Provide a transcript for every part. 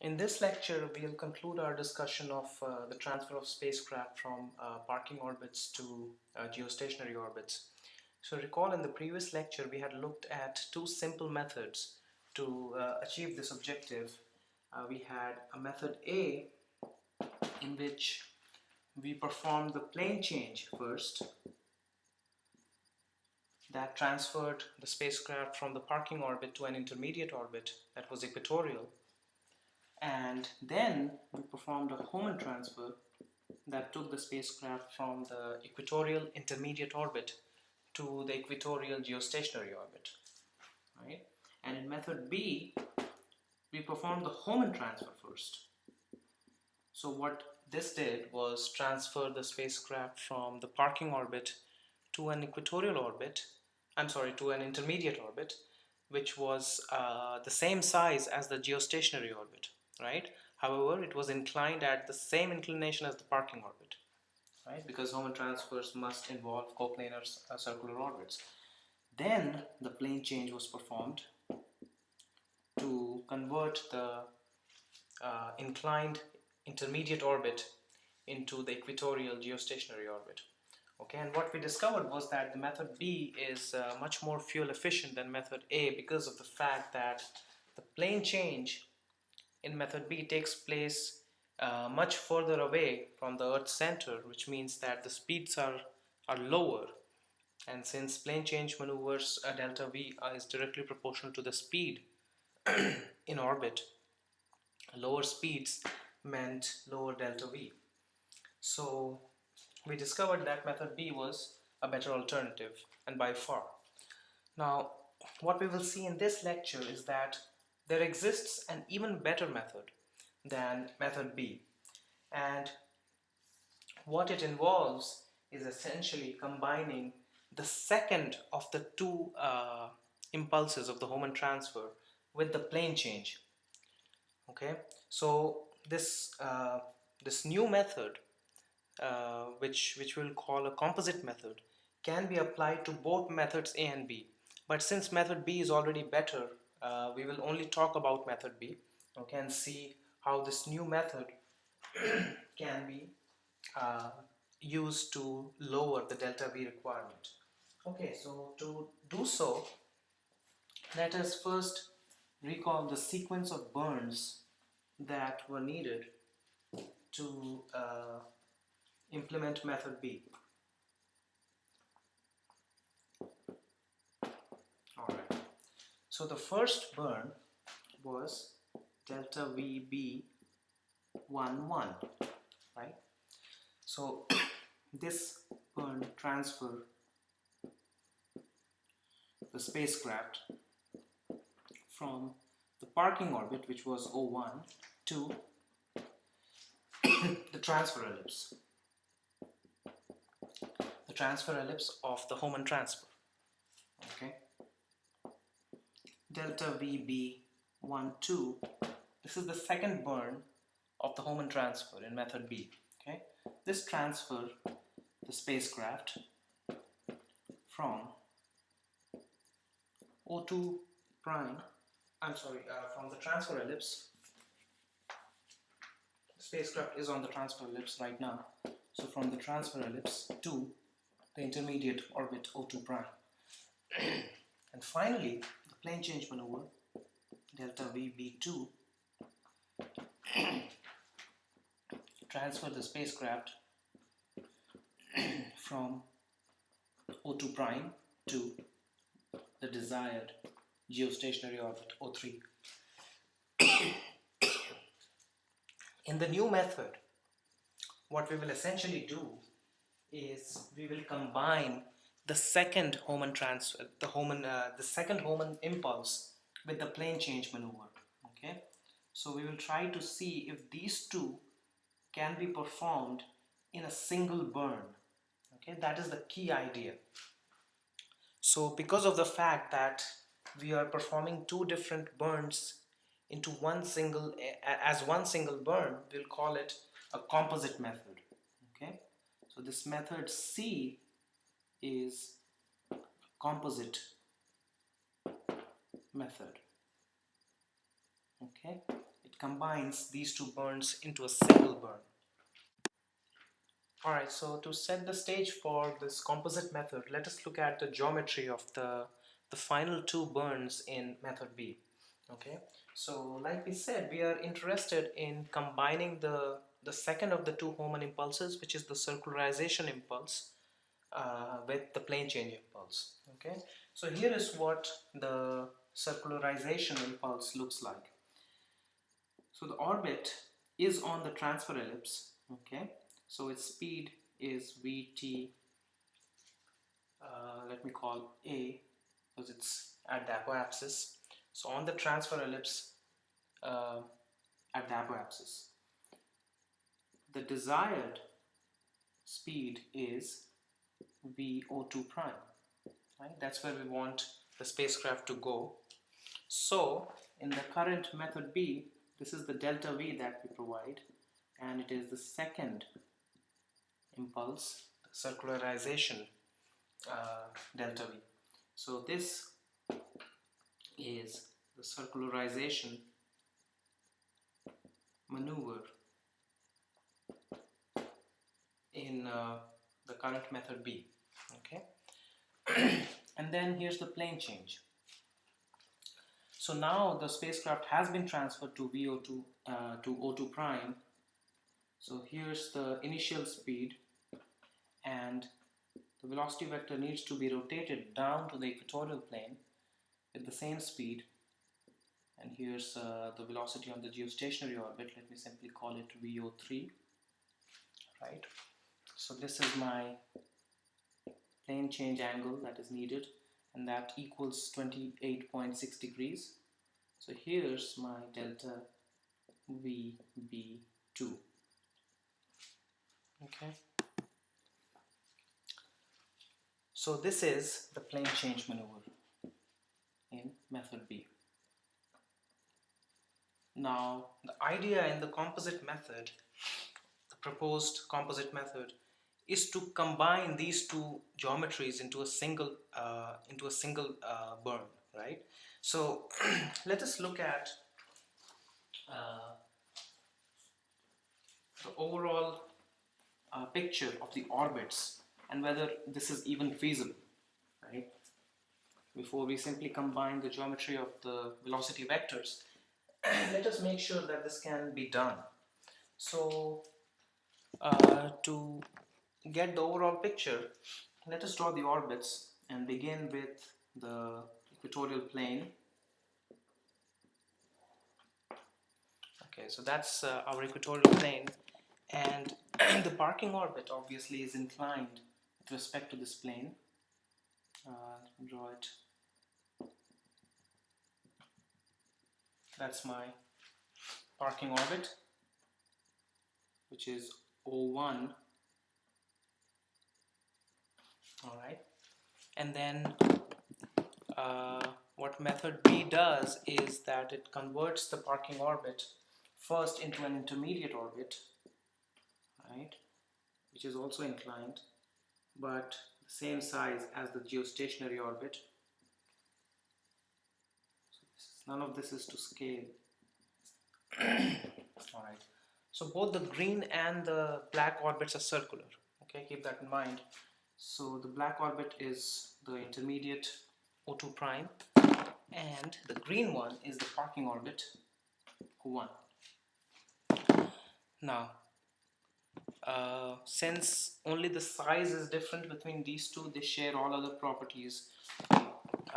In this lecture, we'll conclude our discussion of the transfer of spacecraft from parking orbits to geostationary orbits. So recall in the previous lecture, we had looked at two simple methods to achieve this objective. We had a method A in which we performed the plane change first that transferred the spacecraft from the parking orbit to an intermediate orbit that was equatorial. And then we performed a Hohmann transfer that took the spacecraft from the equatorial intermediate orbit to the equatorial geostationary orbit, right? And in method B, we performed the Hohmann transfer first. So what this did was transfer the spacecraft from the parking orbit to an equatorial orbit, to an intermediate orbit, which was the same size as the geostationary orbit, right? However, it was inclined at the same inclination as the parking orbit, right? Because Hohmann transfers must involve coplanar circular orbits. Then the plane change was performed to convert the inclined intermediate orbit into the equatorial geostationary orbit. Okay, and what we discovered was that the method B is much more fuel efficient than method A because of the fact that the plane change in method B takes place much further away from the Earth's center, which means that the speeds are lower. And since plane change maneuvers delta V is directly proportional to the speed in orbit, lower speeds meant lower delta V. So we discovered that method B was a better alternative, and by far. Now, what we will see in this lecture is that there exists an even better method than method B, and what it involves is essentially combining the second of the two impulses of the Hohmann transfer with the plane change. Okay, so this new method, which we'll call a composite method, can be applied to both methods A and B. But since method B is already better, we will only talk about method B, okay, and see how this new method can be uh, used to lower the delta V requirement. Okay, so to do so, let us first recall the sequence of burns that were needed to implement method B. Alright, so the first burn was delta VB11, right? So this burn transferred the spacecraft from the parking orbit, which was O1, to the transfer ellipse of the Hohmann transfer. Okay, delta VB12, this is the second burn of the Hohmann transfer in method B. Okay, this transferred the spacecraft from O2 prime, from the transfer ellipse. The spacecraft is on the transfer ellipse right now. So from the transfer ellipse to the intermediate orbit O2 prime. And finally, the plane change maneuver, delta VB2, transfer the spacecraft from O2 prime to the desired geostationary orbit O3. In the new method, what we will essentially do is we will combine the second Hohmann transfer, the second Hohmann impulse with the plane change maneuver. Okay, so we will try to see if these two can be performed in a single burn. Okay, that is the key idea. So because of the fact that we are performing two different burns into one single burn, we'll call it a composite method. Okay, so this method C is a composite method. Okay, it combines these two burns into a single burn. Alright, so to set the stage for this composite method, let us look at the geometry of the final two burns in method B. Okay, so like we said, we are interested in combining the second of the two Hohmann impulses, which is the circularization impulse, with the plane change impulse. Okay, so here is what the circularization impulse looks like. So the orbit is on the transfer ellipse. Okay, so its speed is vt, let me call a, because it's at the apoapsis. So on the transfer ellipse, at the apoapsis, the desired speed is VO2 prime, right? That's where we want the spacecraft to go. So in the current method B, this is the delta V that we provide, and it is the second impulse, the circularization delta V. So this is the circularization maneuver in the current method B. Okay, and then here's the plane change. So now the spacecraft has been transferred to VO2 to O2 prime. So here's the initial speed, and the velocity vector needs to be rotated down to the equatorial plane with the same speed. And here's the velocity on the geostationary orbit. Let me simply call it VO3, right? So this is my plane change angle that is needed, and that equals 28.6 degrees. So here's my delta VB2. Okay. So this is the plane change maneuver in method B. Now, the idea in the composite method, the proposed composite method, is to combine these two geometries into a single burn, right? So let us look at the overall picture of the orbits and whether this is even feasible, right? Before we simply combine the geometry of the velocity vectors, let us make sure that this can be done. So to get the overall picture, let us draw the orbits and begin with the equatorial plane. Okay, so that's our equatorial plane, and the parking orbit obviously is inclined with respect to this plane. Let me draw it. That's my parking orbit, which is O1. Alright, and then what method B does is that it converts the parking orbit first into an intermediate orbit, right, which is also inclined but the same size as the geostationary orbit. So none of this is to scale. Alright, so both the green and the black orbits are circular. Okay, keep that in mind. So the black orbit is the intermediate O2 prime, and the green one is the parking orbit O1. Now, since only the size is different between these two, they share all other properties.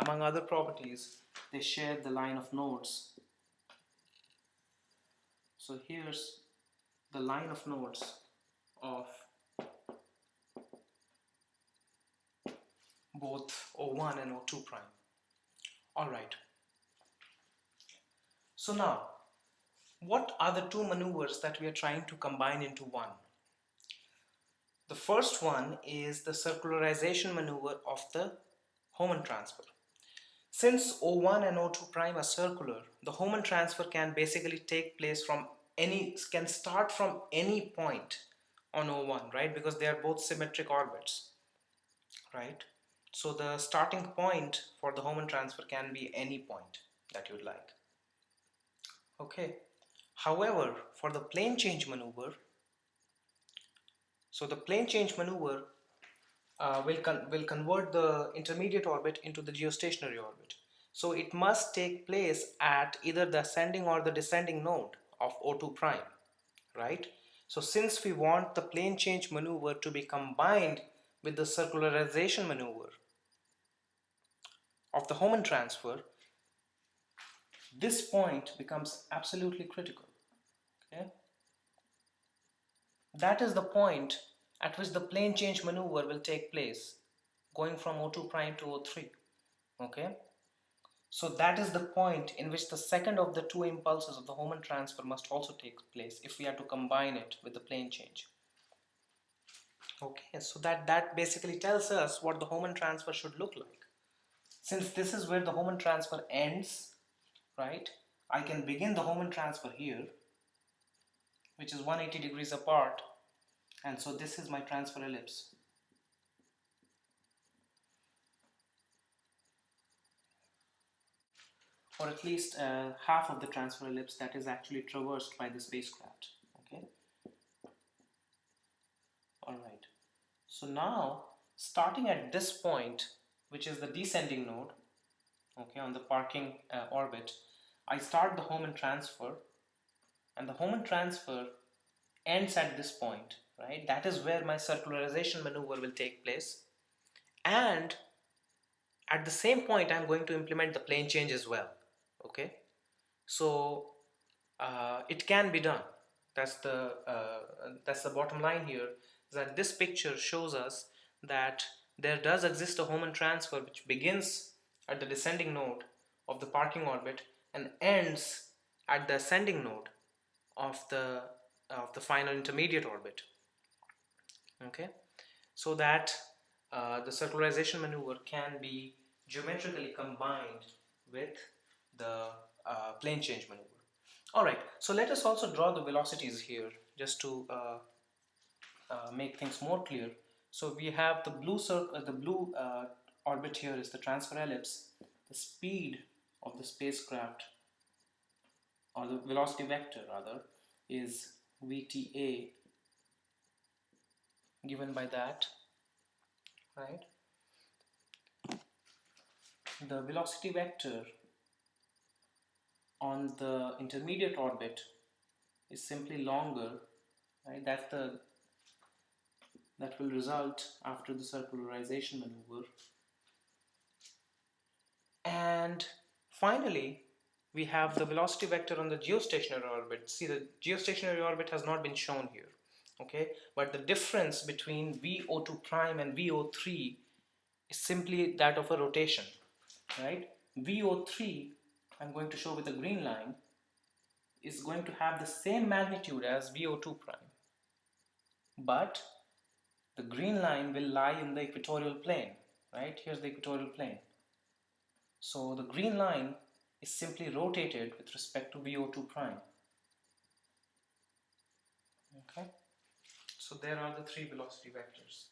Among other properties, they share the line of nodes. So here's the line of nodes of both O1 and O2 prime. Alright. So now, what are the two maneuvers that we are trying to combine into one? The first one is the circularization maneuver of the Hohmann transfer. Since O1 and O2 prime are circular, the Hohmann transfer can basically take place can start from any point on O1, right? Because they are both symmetric orbits, right? So the starting point for the Hohmann transfer can be any point that you'd like. Okay. However, for the plane change maneuver, so the plane change maneuver will convert the intermediate orbit into the geostationary orbit. So it must take place at either the ascending or the descending node of O2 prime, right? So since we want the plane change maneuver to be combined with the circularization maneuver of the Hohmann transfer, this point becomes absolutely critical. Okay? That is the point at which the plane change maneuver will take place, going from O2 prime to O3. Okay? So that is the point in which the second of the two impulses of the Hohmann transfer must also take place if we are to combine it with the plane change. Okay, so that basically tells us what the Hohmann transfer should look like. Since this is where the Hohmann transfer ends, right, I can begin the Hohmann transfer here, which is 180 degrees apart, and so this is my transfer ellipse. Or at least half of the transfer ellipse that is actually traversed by the spacecraft. Okay. All right. So now, starting at this point, which is the descending node, okay, on the parking orbit, I start the Hohmann transfer, and the Hohmann transfer ends at this point, right? That is where my circularization maneuver will take place, and at the same point, I'm going to implement the plane change as well. Okay, so it can be done. That's the bottom line here. That this picture shows us that there does exist a Hohmann transfer which begins at the descending node of the parking orbit and ends at the ascending node of the final intermediate orbit. Okay, so that the circularization maneuver can be geometrically combined with the plane change maneuver. Alright, so let us also draw the velocities here just to make things more clear. So we have the blue circle, the blue orbit here is the transfer ellipse. The speed of the spacecraft, or the velocity vector rather, is VTA, given by that, right? The velocity vector on the intermediate orbit is simply longer, right? That will result after the circularization maneuver. And finally, we have the velocity vector on the geostationary orbit. See, the geostationary orbit has not been shown here, okay? But the difference between VO2 prime and VO3 is simply that of a rotation, right? VO3, I'm going to show with a green line, is going to have the same magnitude as VO2 prime, but the green line will lie in the equatorial plane, right? Here's the equatorial plane. So the green line is simply rotated with respect to VO2 prime. Okay, so there are the three velocity vectors,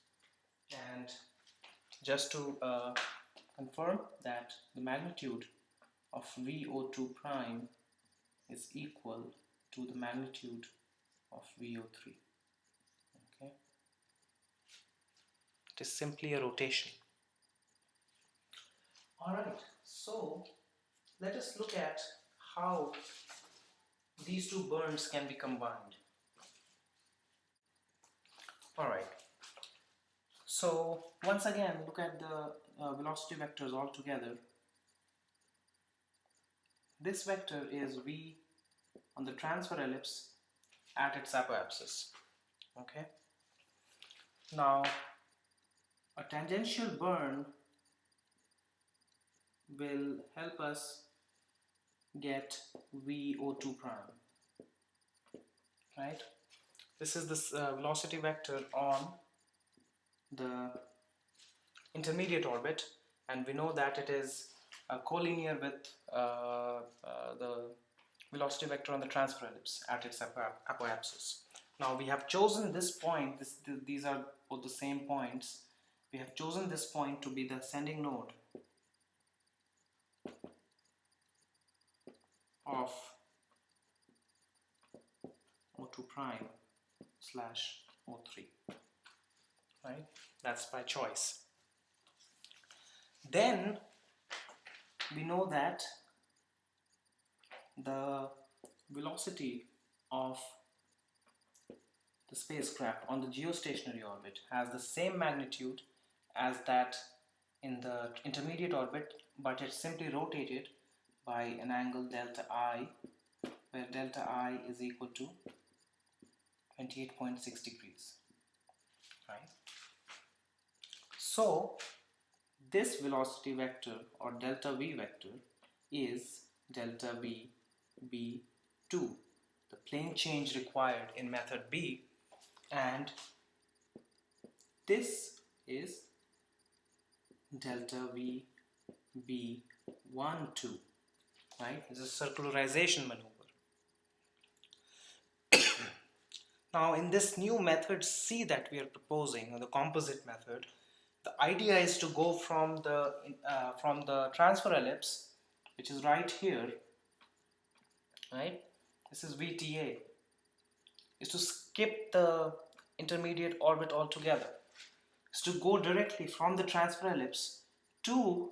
and just to confirm that the magnitude of VO2 prime is equal to the magnitude of VO3. Okay, it is simply a rotation. Alright, so let us look at how these two burns can be combined. Alright, so once again look at the velocity vectors all together. This vector is V on the transfer ellipse at its apoapsis. Okay, now a tangential burn will help us get VO2 prime, right? This is this velocity vector on the intermediate orbit, and we know that it is collinear with the velocity vector on the transfer ellipse at its apoapsis. Now we have chosen this point, these are both the same points. We have chosen this point to be the ascending node of O2 prime slash O3, right? That's by choice. Then we know that the velocity of the spacecraft on the geostationary orbit has the same magnitude as that in the intermediate orbit, but it's simply rotated by an angle delta I, where delta I is equal to 28.6 degrees, right? So this velocity vector or delta V vector is delta V B2, the plane change required in method B, and this is delta V B12, right? This is a circularization maneuver. Now in this new method C that we are proposing, the composite method, the idea is to go from the transfer ellipse, which is right here, right? This is VTA, is to skip the intermediate orbit altogether. Is to go directly from the transfer ellipse to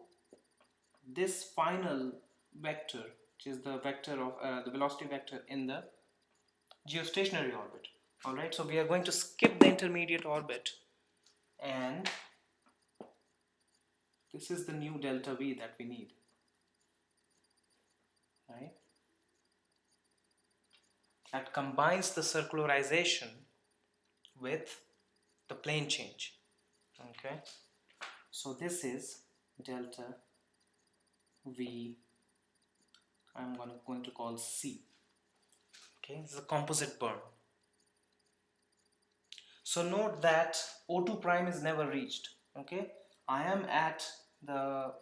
this final vector, which is the vector of the velocity vector in the geostationary orbit. Alright, so we are going to skip the intermediate orbit, and this is the new delta V that we need, right? That combines the circularization with the plane change. Okay, so this is delta V, I'm going to call C. Okay, this is a composite burn. So note that O2 prime is never reached. Okay, I am at the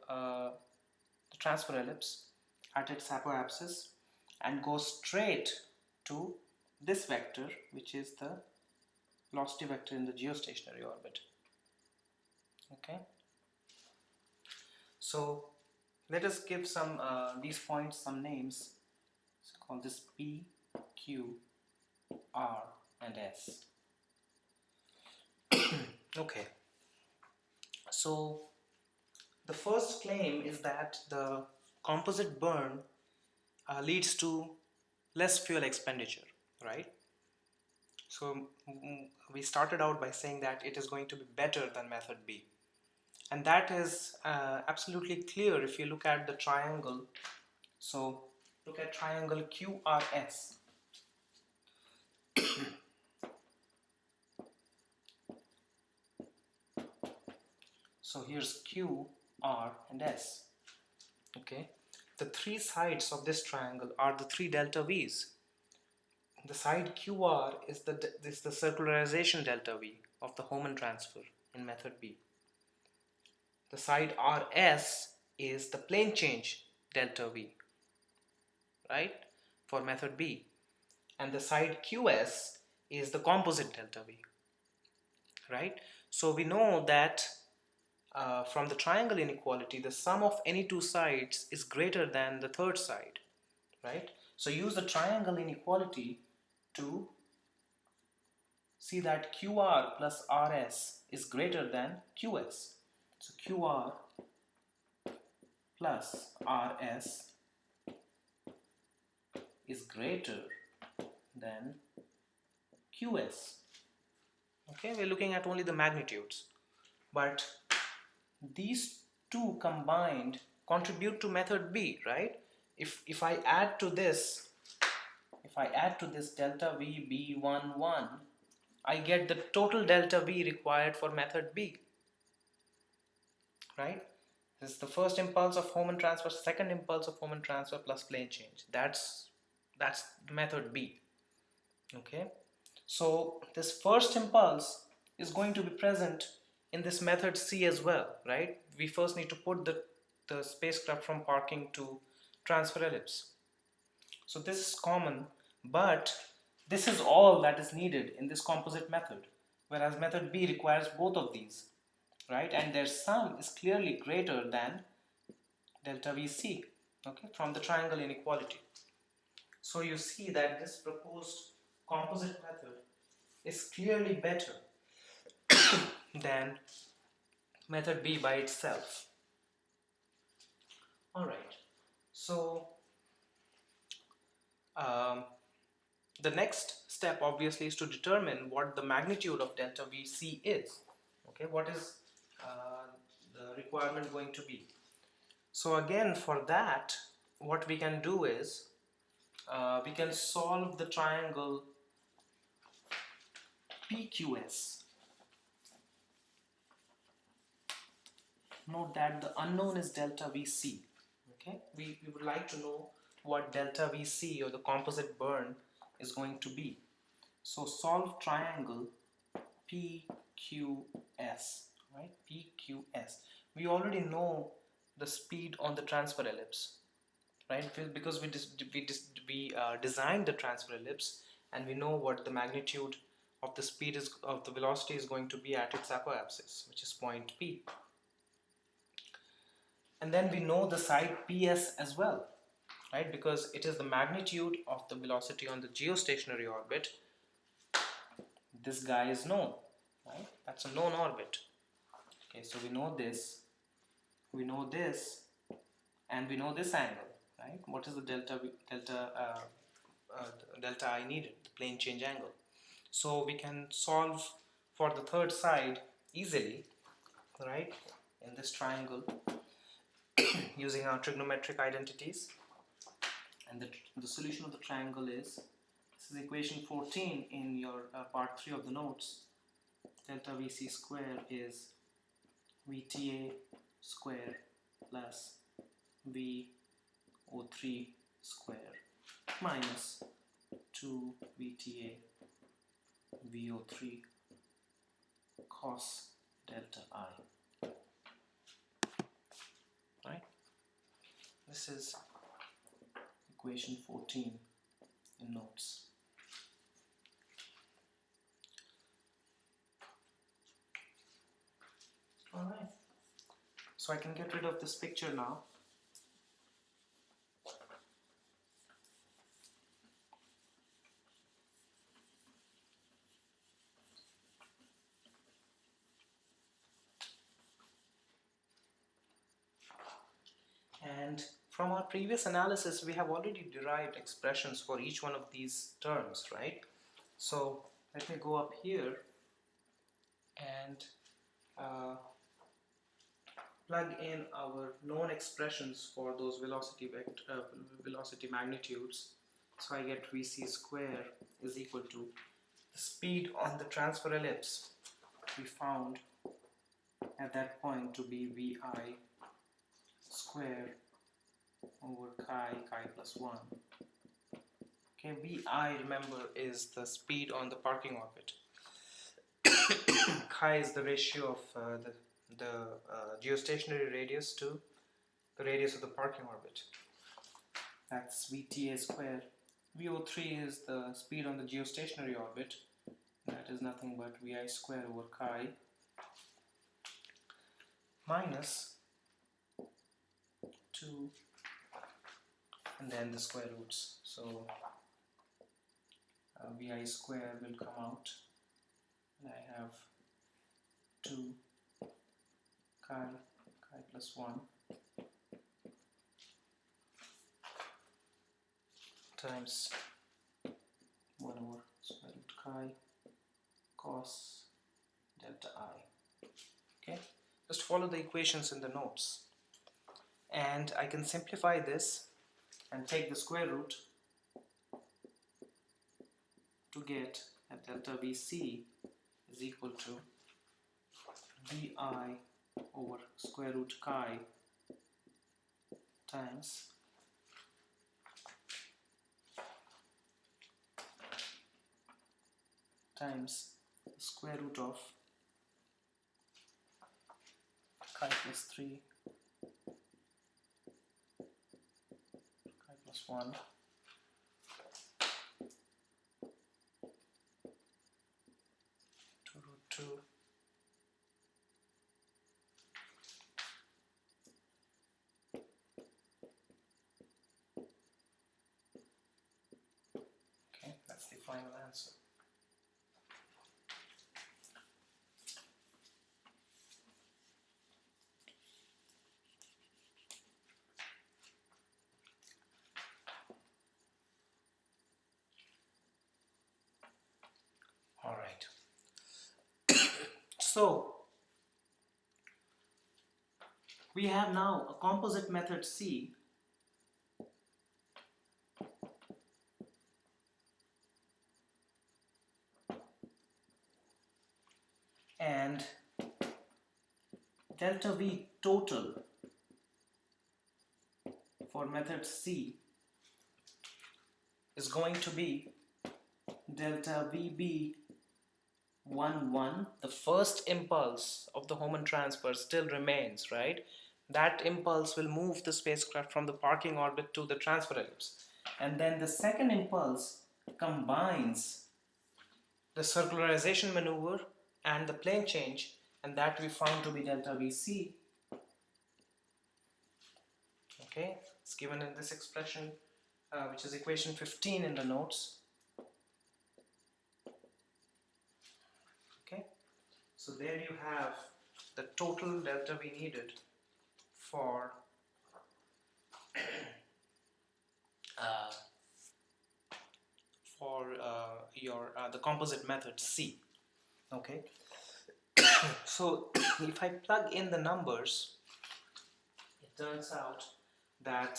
transfer ellipse at its apoapsis and go straight to this vector, which is the velocity vector in the geostationary orbit. Okay, so let us give some these points some names. Let's call this P, Q, R, and S. Okay, so the first claim is that the composite burn leads to less fuel expenditure, right? So we started out by saying that it is going to be better than method B, and that is absolutely clear if you look at the triangle. So look at triangle QRS. So here's Q, R, and S. Okay, the three sides of this triangle are the three delta V's. The side QR is the circularization delta V of the Hohmann transfer in method B. The side RS is the plane change delta V, right, for method B. And the side QS is the composite delta V, right? So we know that from the triangle inequality, the sum of any two sides is greater than the third side, right? So use the triangle inequality to see that QR plus RS is greater than QS. So QR plus RS is greater than QS. Okay, we're looking at only the magnitudes, but these two combined contribute to method B, right? If I add to this delta V B11, I get the total delta V required for method B, right? This is the first impulse of Hohmann transfer, second impulse of Hohmann transfer plus plane change. That's method B. Okay, so this first impulse is going to be present in this method C as well, right? We first need to put the spacecraft from parking to transfer ellipse. So this is common, but this is all that is needed in this composite method, whereas method B requires both of these, right? And their sum is clearly greater than delta VC, okay, from the triangle inequality. So you see that this proposed composite method is clearly better than method B by itself. Alright, so the next step obviously is to determine what the magnitude of delta VC is. Okay, what is the requirement going to be? So again, for that, what we can do is we can solve the triangle PQS. Note that the unknown is delta VC. Okay, we would like to know what delta VC or the composite burn is going to be. So solve triangle PQS, right? PQS. We already know the speed on the transfer ellipse, right? Because we designed the transfer ellipse, and we know what the magnitude of the speed is of the velocity is going to be at its apoapsis, which is point P. And then we know the side PS as well, right? Because it is the magnitude of the velocity on the geostationary orbit. This guy is known, right? That's a known orbit. Okay, so we know this, and we know this angle, right? What is the delta I needed, the plane change angle. So we can solve for the third side easily, right, in this triangle using our trigonometric identities. And the solution of the triangle is, this is equation 14 in your part 3 of the notes. Delta VC square is VTA square plus VO3 square minus 2 VTA VO3 cos delta I. Right? This is equation 14 in notes. Alright, so I can get rid of this picture now. And from our previous analysis, we have already derived expressions for each one of these terms, right? So let me go up here and plug in our known expressions for those velocity magnitudes. So I get VC square is equal to the speed on the transfer ellipse we found at that point to be VI square over chi plus 1. Okay, VI, remember, is the speed on the parking orbit. Chi is the ratio of the geostationary radius to the radius of the parking orbit. That's VTA square. VO3 is the speed on the geostationary orbit. That is nothing but VI square over chi minus 2 and then the square roots. So VI square will come out, and I have 2 chi plus 1 times 1 over square root chi cos delta I. Okay, just follow the equations in the notes, and I can simplify this and take the square root to get that delta VC is equal to VI over square root chi times the square root of chi plus 3 chi plus 1 to root 2 okay, that's the final answer. All right. So we have now a composite method C and delta V total for method C is going to be delta VB 1, the first impulse of the Hohmann transfer still remains, right? That impulse will move the spacecraft from the parking orbit to the transfer ellipse. And then the second impulse combines the circularization maneuver and the plane change, and that we found to be delta VC. Okay, it's given in this expression, which is equation 15 in the notes. Okay, so there you have the total delta V needed for the composite method C. Okay, so if I plug in the numbers, it turns out that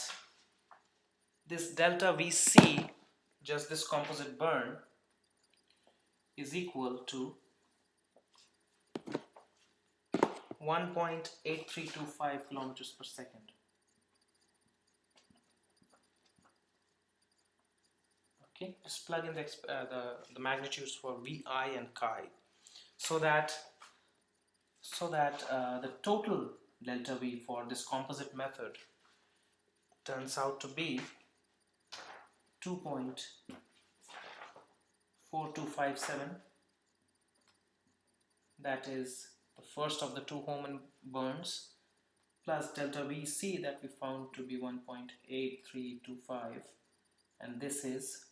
this delta VC, just this composite burn, is equal to 1.8325 kilometers per second. Okay, just plug in the magnitudes for VI and chi, so that the total delta V for this composite method turns out to be 2.4257. That is the first of the two Hohmann burns, plus delta VC that we found to be 1.8325, and this is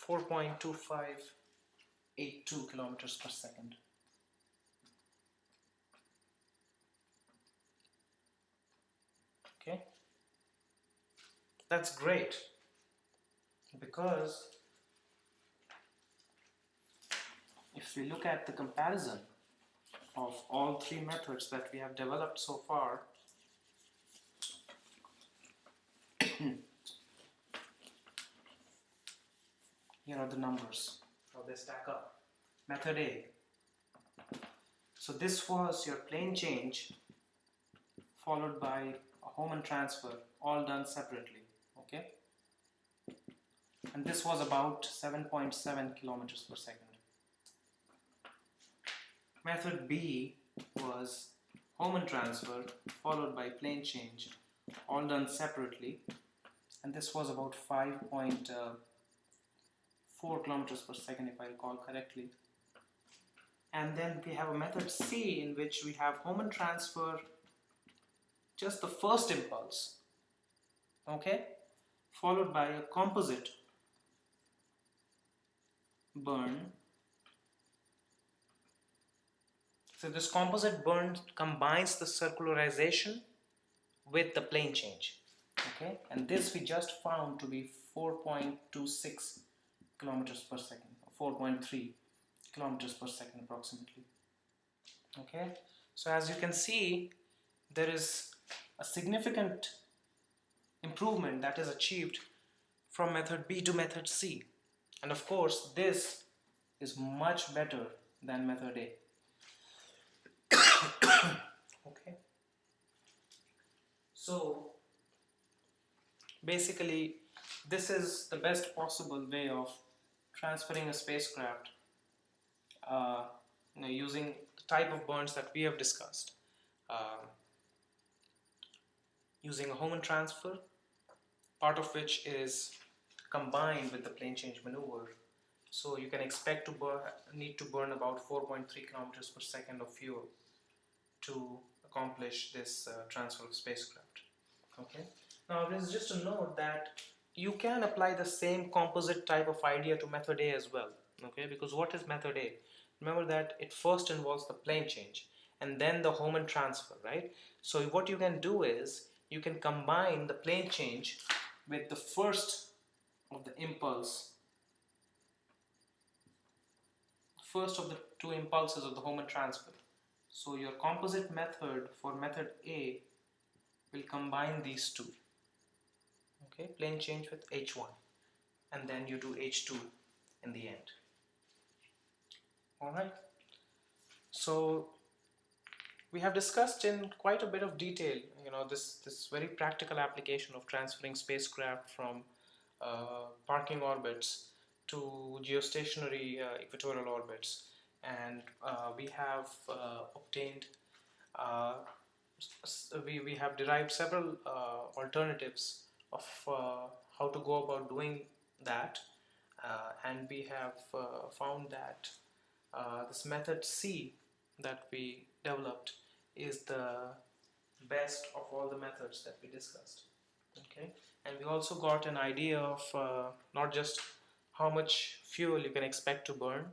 4.2582 kilometers per second. Okay, that's great, because if we look at the comparison of all three methods that we have developed so far, here are the numbers, how they stack up. Method A. So this was your plane change followed by a Hohmann transfer, all done separately. Okay, and this was about 7.7 kilometers per second. Method B was Hohmann transfer followed by plane change, all done separately, and this was about 5.4 kilometers per second, if I recall correctly. And then we have a method C in which we have Hohmann transfer, just the first impulse, okay, followed by a composite burn. So this composite burn combines the circularization with the plane change. Okay, and this we just found to be 4.26 kilometers per second, 4.3 kilometers per second approximately. Okay, so as you can see, there is a significant improvement that is achieved from method B to method C, and of course this is much better than method A. Okay, so basically this is the best possible way of transferring a spacecraft using the type of burns that we have discussed, using a Hohmann transfer, part of which is combined with the plane change maneuver. So you can expect to need to burn about 4.3 kilometers per second of fuel to accomplish this transfer of spacecraft. Okay. Now, this is just a note that you can apply the same composite type of idea to method A as well. Okay, because what is method A? Remember that it first involves the plane change and then the Hohmann transfer, right? So what you can do is you can combine the plane change with the first of the impulse, first of the two impulses of the Hohmann transfer. So your composite method for method A will combine these two. Okay, plane change with H1, and then you do H2 in the end. All right. So we have discussed in quite a bit of detail, this very practical application of transferring spacecraft from parking orbits to geostationary equatorial orbits, and we have obtained we have derived several alternatives of how to go about doing that, and we have found that this method C that we developed is the best of all the methods that we discussed. Okay, and we also got an idea of not just how much fuel you can expect to burn,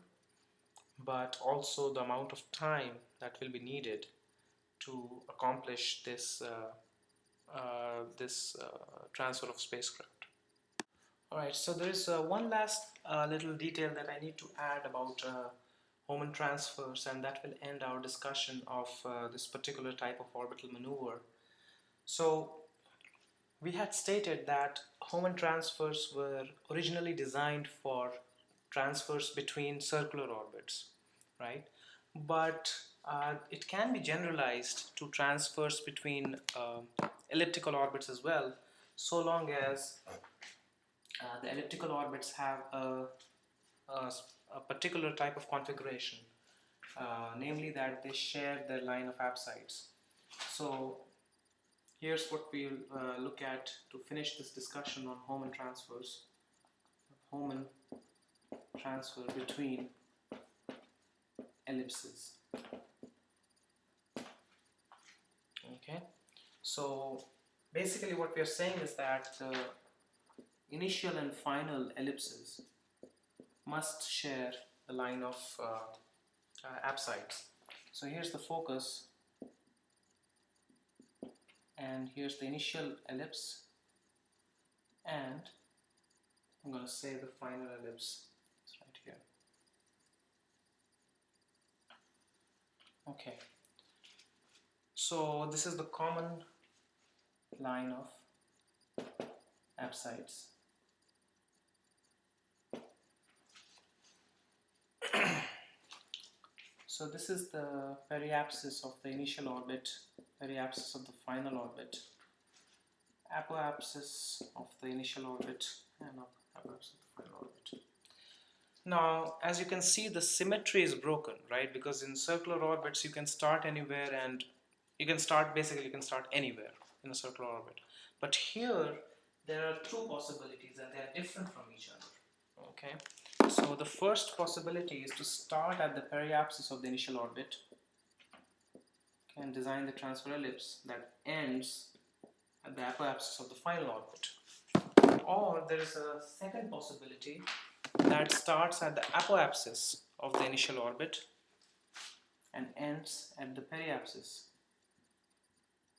but also the amount of time that will be needed to accomplish this transfer of spacecraft. Alright, so there is one last little detail that I need to add about Hohmann transfers, and that will end our discussion of this particular type of orbital maneuver. So we had stated that Hohmann transfers were originally designed for transfers between circular orbits, right? But it can be generalized to transfers between elliptical orbits as well, so long as the elliptical orbits have a particular type of configuration, namely that they share their line of apsides. So here's what we'll look at to finish this discussion on Hohmann transfers. Hohmann transfer between ellipses. Okay, so basically what we are saying is that the initial and final ellipses must share the line of apsides. So here's the focus, and here's the initial ellipse, and I'm going to say the final ellipse. It's right here. Okay, so this is the common line of apsides. So this is the periapsis of the initial orbit, periapsis of the final orbit, apoapsis of the initial orbit, and apoapsis of the final orbit. Now, as you can see, the symmetry is broken, right? Because in circular orbits, you can start anywhere, and you can start anywhere in a circular orbit. But here, there are two possibilities, and they are different from each other. Okay. So the first possibility is to start at the periapsis of the initial orbit and design the transfer ellipse that ends at the apoapsis of the final orbit. Or there is a second possibility that starts at the apoapsis of the initial orbit and ends at the periapsis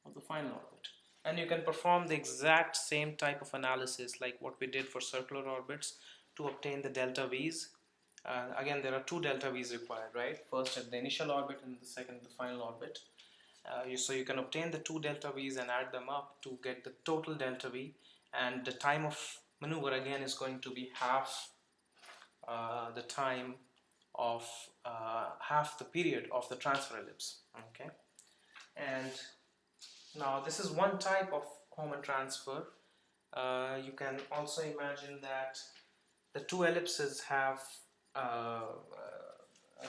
of the final orbit. And you can perform the exact same type of analysis like what we did for circular orbits to obtain the delta V's. Again, there are two delta V's required, right? First at the initial orbit and the second at the final orbit. So you can obtain the two delta V's and add them up to get the total delta V, and the time of maneuver again is going to be half the time of half the period of the transfer ellipse. Okay, and now this is one type of Hohmann transfer. You can also imagine that the two ellipses have a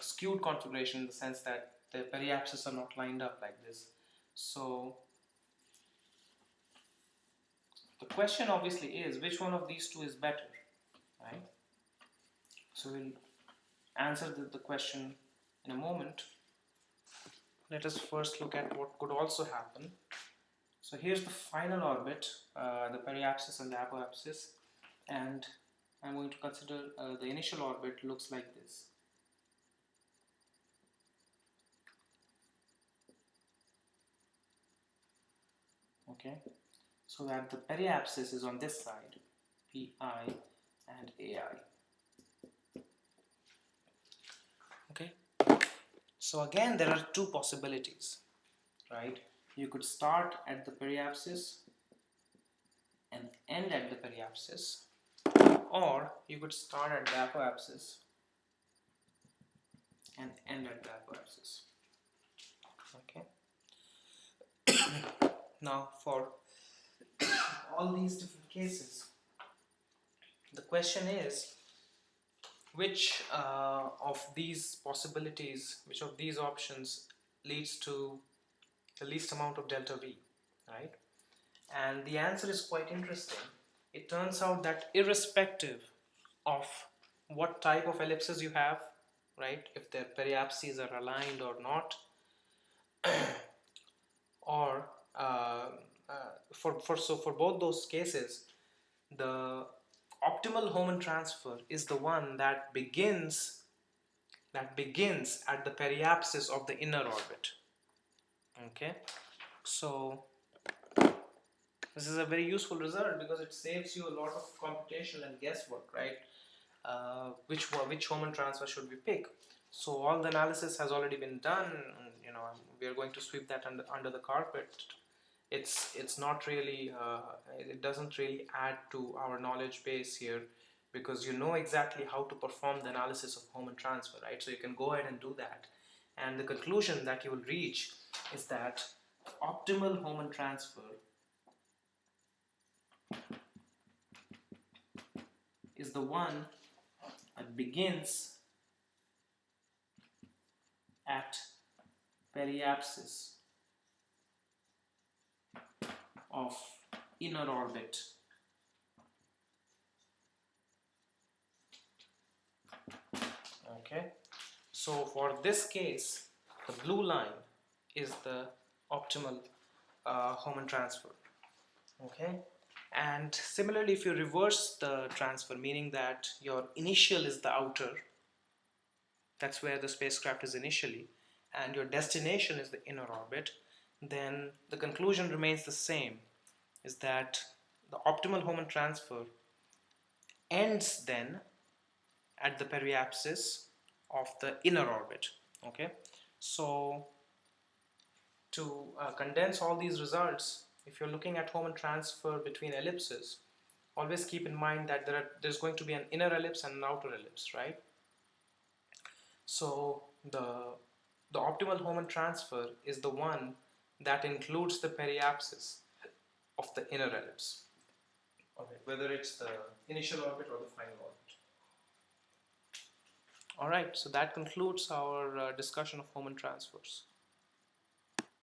skewed configuration in the sense that the periapses are not lined up like this. So the question obviously is, which one of these two is better, right? So we'll answer the question in a moment. Let us first look at what could also happen. So here's the final orbit, the periapsis and the apoapsis. and I'm going to consider the initial orbit looks like this. Okay, so that the periapsis is on this side, PI and AI. Okay, so again there are two possibilities, right? You could start at the periapsis and end at the periapsis, or you could start at the apoapsis and end at the apoapsis. Okay, now for all these different cases, the question is which of these possibilities, which of these options leads to the least amount of delta V, right? And the answer is quite interesting. It turns out that irrespective of what type of ellipses you have, right, if their periapses are aligned or not, or for both those cases, the optimal Hohmann transfer is the one that begins at the periapsis of the inner orbit. Okay, so this is a very useful result because it saves you a lot of computation and guesswork, right? Which Hohmann transfer should we pick? So all the analysis has already been done. You know, we are going to sweep that under the carpet. It's not really it doesn't really add to our knowledge base here, because you know exactly how to perform the analysis of Hohmann transfer, right? So you can go ahead and do that, and the conclusion that you will reach is that optimal Hohmann transfer is the one that begins at periapsis of inner orbit. Okay, so for this case, the blue line is the optimal Hohmann transfer. Okay, and similarly, if you reverse the transfer, meaning that your initial is the outer, that's where the spacecraft is initially, and your destination is the inner orbit, then the conclusion remains the same, is that the optimal Hohmann transfer ends then at the periapsis of the inner orbit. Okay, so to condense all these results, if you're looking at Hohmann transfer between ellipses, always keep in mind that there's going to be an inner ellipse and an outer ellipse, right? So the optimal Hohmann transfer is the one that includes the periapsis of the inner ellipse. Okay, whether it's the initial orbit or the final orbit. Alright, so that concludes our discussion of Hohmann transfers.